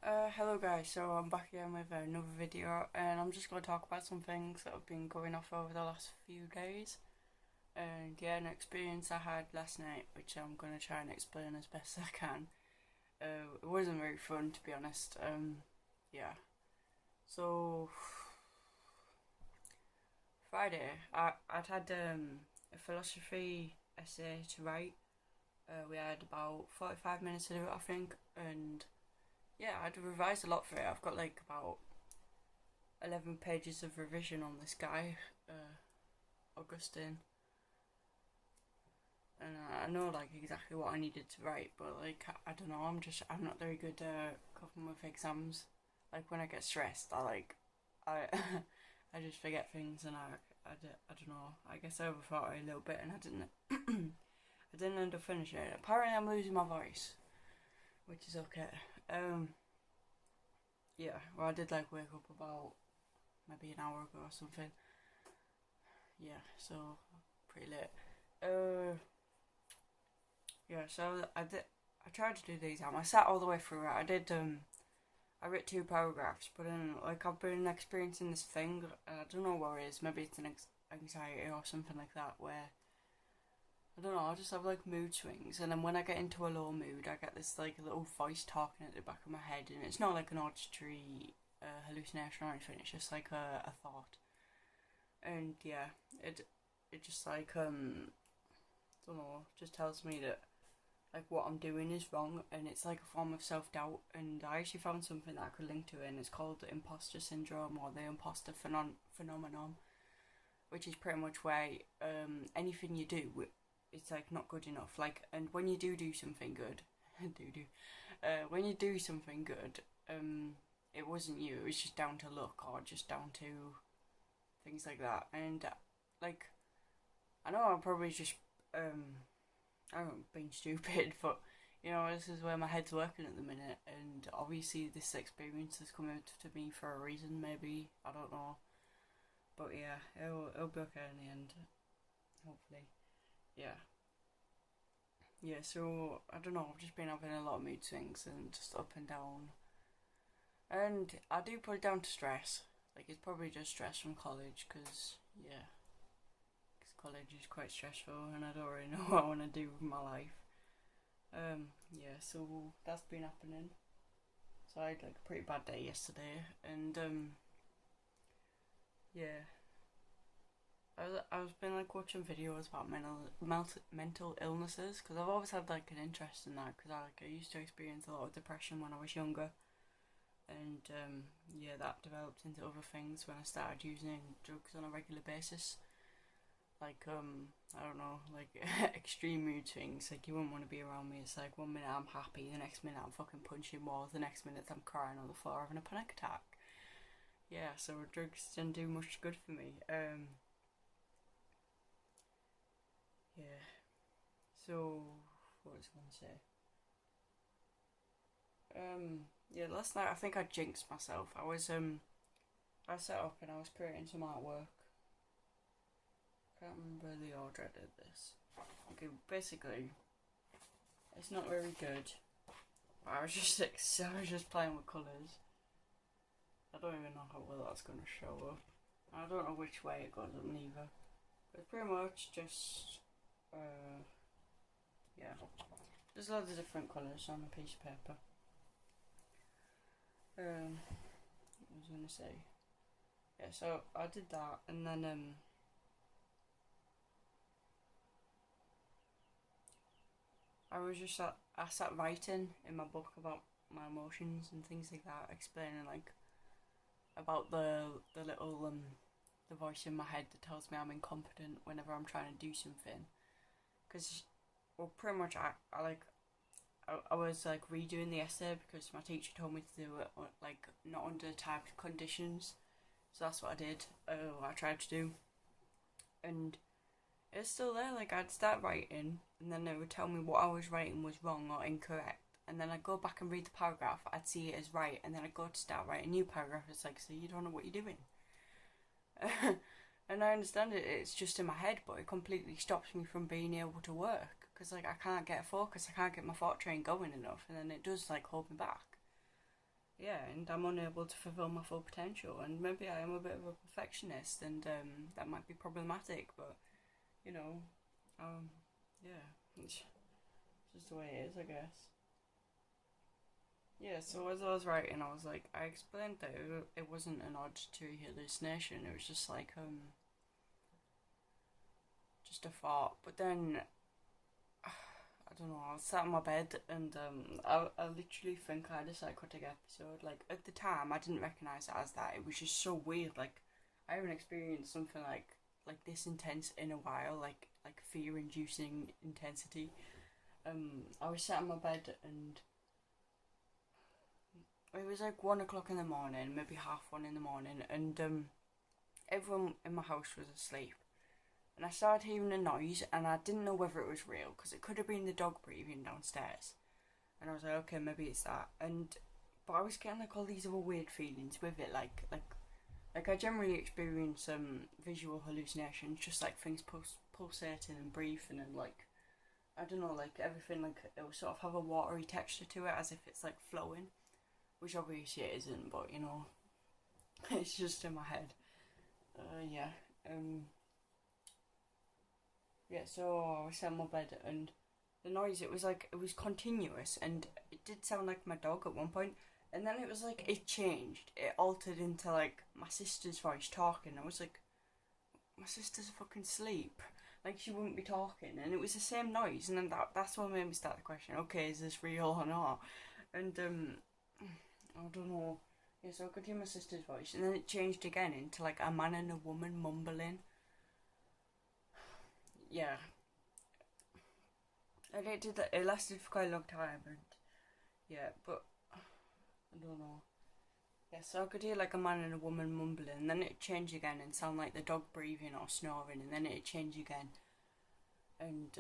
Hello guys, so I'm back again with another video and I'm just going to talk about some things that have been going off over the last few days. And yeah, an experience I had last night, which I'm going to try and explain as best I can. It wasn't very fun, to be honest. Yeah. So, Friday, I'd had a philosophy essay to write. We had about 45 minutes to do it, I think, and yeah, I'd revised a lot for it. I've got like about 11 pages of revision on this guy, Augustine, and I know like exactly what I needed to write, but like I don't know, I'm not very good coping with exams. Like when I get stressed, I I just forget things, and I don't know. I guess I overthought it a little bit, and I didn't I didn't end up finishing it. Apparently, I'm losing my voice, which is okay. Um, yeah, well, I did like wake up about maybe an hour ago or something. Yeah, so pretty late. Yeah, so I did. I tried to do the exam. I sat all the way through it. I did. I wrote two paragraphs, but then like I've been experiencing this thing. I don't know what it is. Maybe it's an anxiety or something like that. Where I don't know. I just have like mood swings, and then when I get into a low mood, I get this like little voice talking at the back of my head, and it's not like an auditory hallucination or anything. It's just like a thought, and yeah, it just like don't know, just tells me that like what I'm doing is wrong, and it's like a form of self doubt. And I actually found something that I could link to it, and it's called the imposter syndrome or the imposter phenomenon, which is pretty much where anything you do, it's like not good enough. Like, and when you do something good, when you do something good, it wasn't you. It was just down to luck or just down to things like that. And like, I know I'm probably just I don't know, being stupid, but you know, this is where my head's working at the minute, and obviously this experience has come out to me for a reason. Maybe I don't know, but yeah, it'll be okay in the end, hopefully. Yeah, yeah. So I don't know. I've just been having a lot of mood swings and just up and down, and I do put it down to stress. Like it's probably just stress from college, cause yeah, cause college is quite stressful, and I don't really know what I want to do with my life. Yeah, so that's been happening. So I had like a pretty bad day yesterday, and yeah, I was been like watching videos about mental illnesses because I've always had like an interest in that because I used to experience a lot of depression when I was younger, and yeah, that developed into other things when I started using drugs on a regular basis. Like I don't know, like extreme mood swings. Like you wouldn't want to be around me. It's like one minute I'm happy, the next minute I'm fucking punching walls, the next minute I'm crying on the floor having a panic attack. Yeah, so drugs didn't do much good for me. Yeah. So what was I gonna say? Yeah, last night I think I jinxed myself. I set up and I was creating some artwork. Can't remember the order I did this. Okay, basically, it's not very good. I was just I was just playing with colours. I don't even know how well that's gonna show up. I don't know which way it goes up neither. But it's pretty much just yeah. There's loads of different colours on a piece of paper. What was I gonna say? Yeah, so I did that, and then I sat writing in my book about my emotions and things like that, explaining like about the little the voice in my head that tells me I'm incompetent whenever I'm trying to do something. Because well, pretty much I was like redoing the essay because my teacher told me to do it like not under typed conditions. So that's what I did. I tried to do, and it's still there. Like I'd start writing, and then they would tell me what I was writing was wrong or incorrect, and then I'd go back and read the paragraph. I'd see it as right, and then I'd go to start writing a new paragraph. It's like, so you don't know what you're doing. And I understand it. It's just in my head, but it completely stops me from being able to work because like I can't get a focus. I can't get my thought train going enough, and then it does like hold me back. yeah, and I'm unable to fulfill my full potential, and maybe I am a bit of a perfectionist, and that might be problematic, but you know, um, yeah, it's just the way it is, I guess. Yeah, so as I was writing, I was like, I explained that it wasn't an auditory hallucination. It was just like just a thought. But then I don't know. I was sat in my bed and I literally think I had a psychotic episode. Like at the time, I didn't recognize it as that. It was just so weird. Like I haven't experienced something like this intense in a while. Like fear-inducing intensity. I was sat in my bed and it was like 1 o'clock in the morning, maybe half one in the morning, and everyone in my house was asleep. And I started hearing a noise, and I didn't know whether it was real because it could have been the dog breathing downstairs. And I was like, okay, maybe it's that. But I was getting like all these other weird feelings with it, like I generally experience visual hallucinations, just like things pulsating and breathing, and like I don't know, like everything like it will sort of have a watery texture to it, as if it's like flowing, which obviously it isn't, but you know, it's just in my head. Yeah. Yeah, so I was in my bed and the noise, it was like, it was continuous and it did sound like my dog at one point. And then it was like, it changed. It altered into like my sister's voice talking. I was like, my sister's fucking asleep. Like she wouldn't be talking. And it was the same noise. And then that's what made me start the question, okay, is this real or not? And I don't know. Yeah, so I could hear my sister's voice. And then it changed again into like a man and a woman mumbling. Yeah, and it did that. It lasted for quite a long time, and yeah, but I don't know. Yeah, so I could hear like a man and a woman mumbling, and then it changed again and sound like the dog breathing or snoring, and then it changed again, and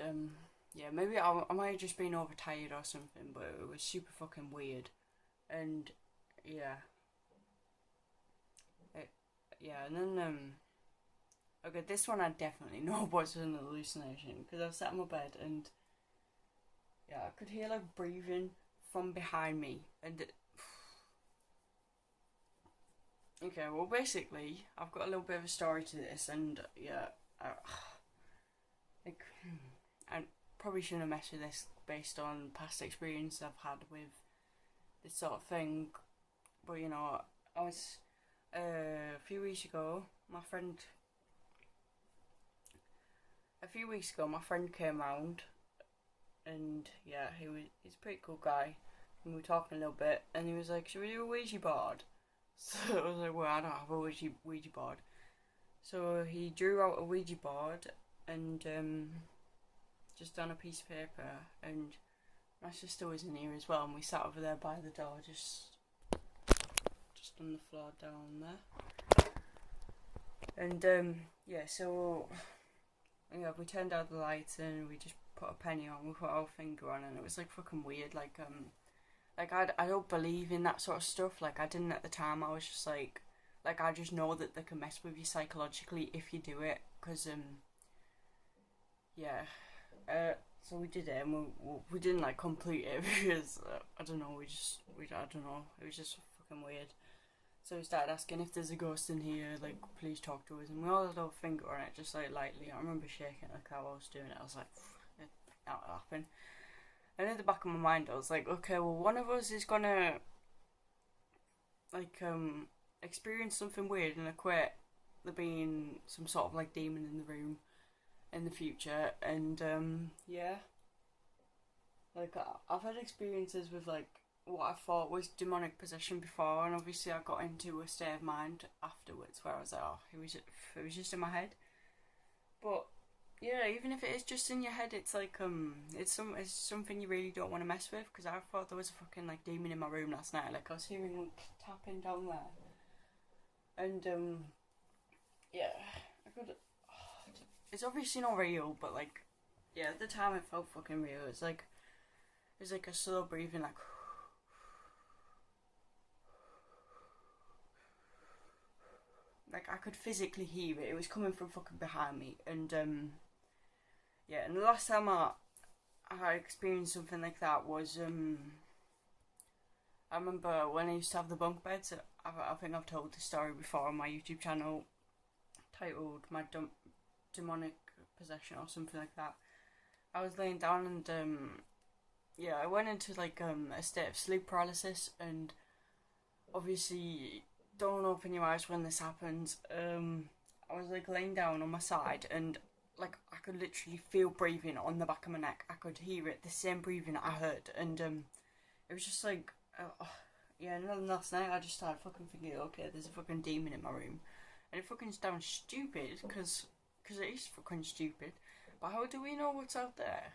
yeah, maybe I might have just been overtired or something, but it was super fucking weird, and yeah, it, yeah, and then okay, this one I definitely know was an hallucination because I was sat in my bed and yeah, I could hear like breathing from behind me, and okay, well, basically, I've got a little bit of a story to this, and yeah, like, I probably shouldn't have messed with this based on past experience I've had with this sort of thing, but you know, I was a few weeks ago, my friend, a few weeks ago, my friend came round, and yeah, he's a pretty cool guy, and we were talking a little bit, and he was like, "Should we do a Ouija board?" So I was like, well, I don't have a Ouija board. So he drew out a Ouija board and just on a piece of paper, and my sister was in here as well, and we sat over there by the door, just on the floor down there. And yeah, so yeah, we turned out the lights and we just put a penny on, we put our finger on, and it was like fucking weird, like I don't believe in that sort of stuff. Like I didn't at the time. I was just like I just know that they can mess with you psychologically if you do it. Cause yeah, so we did it and we didn't like complete it because I don't know. I don't know. It was just fucking weird. So we started asking if there's a ghost in here. Like please talk to us. And we all had our finger on it, just like lightly. I remember shaking like how I was doing it. I was like, that will happen. And in the back of my mind, I was like, okay, well, one of us is gonna like experience something weird and equate there being some sort of like demon in the room in the future, and yeah, like I've had experiences with like what I thought was demonic possession before, and obviously I got into a state of mind afterwards where I was like, oh, it was just in my head, but yeah, even if it is just in your head, it's like it's something you really don't want to mess with. Because I thought there was a fucking like demon in my room last night. Like I was hearing like tapping down there, and yeah, I could. It's obviously not real, but like, yeah, at the time it felt fucking real. It's like a slow breathing, like I could physically hear it. It was coming from fucking behind me, and yeah. And the last time I experienced something like that was I remember when I used to have the bunk beds. I think I've told this story before on my YouTube channel, titled "My Demonic Possession" or something like that. I was laying down and yeah, I went into like a state of sleep paralysis, and obviously don't open your eyes when this happens. I was like laying down on my side, and like I could literally feel breathing on the back of my neck. I could hear it, the same breathing I heard, and it was just like, yeah. And then last night I just started fucking thinking, okay, there's a fucking demon in my room, and it fucking sounds stupid, because it is fucking stupid. But how do we know what's out there?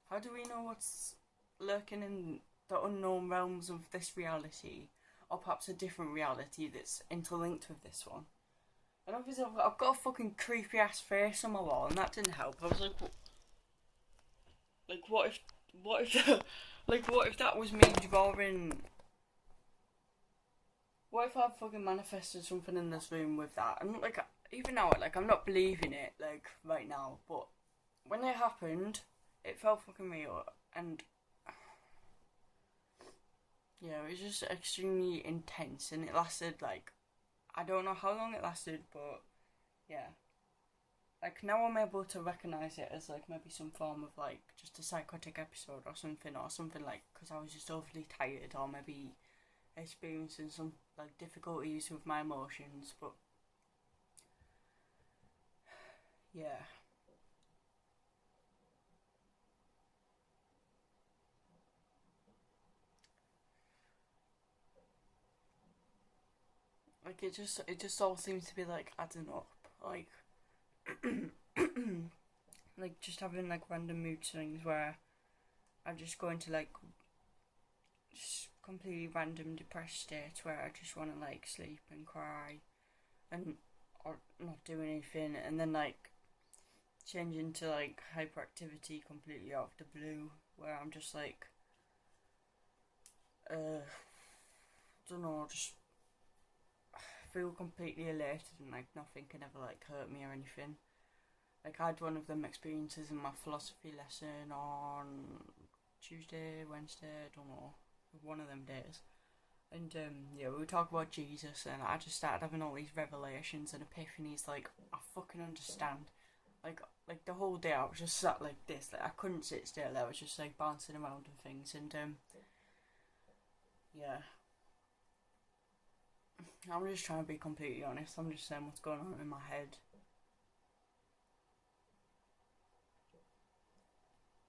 How do we know what's lurking in the unknown realms of this reality, or perhaps a different reality that's interlinked with this one? And obviously I've got a fucking creepy ass face on my wall, and that didn't help. I was like, what if, what if that was me drawing? What if I fucking manifested something in this room with that? And like, even now, like, I'm not believing it, like, right now, but when it happened, it felt fucking real, and yeah, it was just extremely intense, and it lasted, like, I don't know how long it lasted, but yeah. Like, now I'm able to recognise it as, like, maybe some form of, like, just a psychotic episode or something, like, because I was just overly tired, or maybe experiencing some, like, difficulties with my emotions, but yeah. Like, it just all seems to be, like, adding up, like, like, just having, like, random mood swings where I just go into, like, just completely random depressed states where I just want to, like, sleep and cry and or not do anything, and then, like, change into, like, hyperactivity completely out of the blue where I'm just, like, don't know, just feel completely elated and, like, nothing can ever, like, hurt me or anything. Like, I had one of them experiences in my philosophy lesson on Tuesday, Wednesday, I don't know, one of them days. And yeah, we were talking about Jesus, and I just started having all these revelations and epiphanies. Like, I fucking understand. Like the whole day I was just sat like this. Like, I couldn't sit still. I was just like bouncing around and things. And yeah, I'm just trying to be completely honest. I'm just saying what's going on in my head.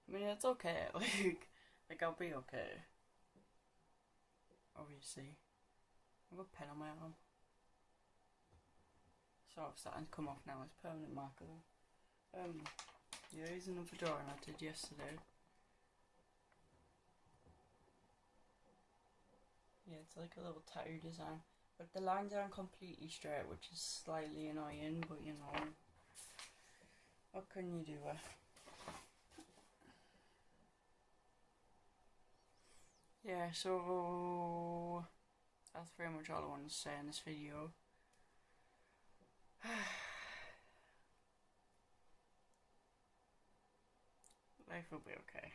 I mean, it's okay. Like I'll be okay. Obviously, I've got a pen on my arm. Sort of starting to come off now. It's permanent marker though. Yeah, here's another drawing I did yesterday. Yeah, it's like a little tattoo design. But the lines aren't completely straight, which is slightly annoying, but you know, what can you do? Yeah, so that's pretty much all I wanted to say in this video. Life will be okay.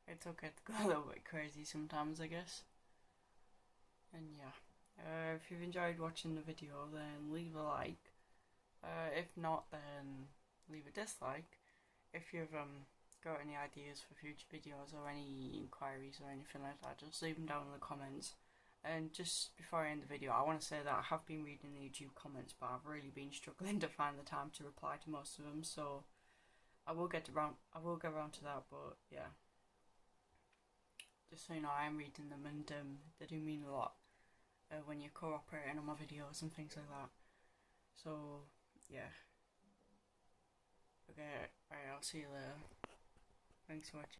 It's okay to go a little bit crazy sometimes, I guess. And yeah, if you've enjoyed watching the video, then leave a like. If not, then leave a dislike. If you've got any ideas for future videos or any inquiries or anything like that, just leave them down in the comments. And just before I end the video, I want to say that I have been reading the YouTube comments, but I've really been struggling to find the time to reply to most of them, so I will get around to that. But yeah, just so you know, I am reading them, and they do mean a lot when you're cooperating on my videos and things like that. So yeah, okay, alright, I'll see you later. Thanks for watching.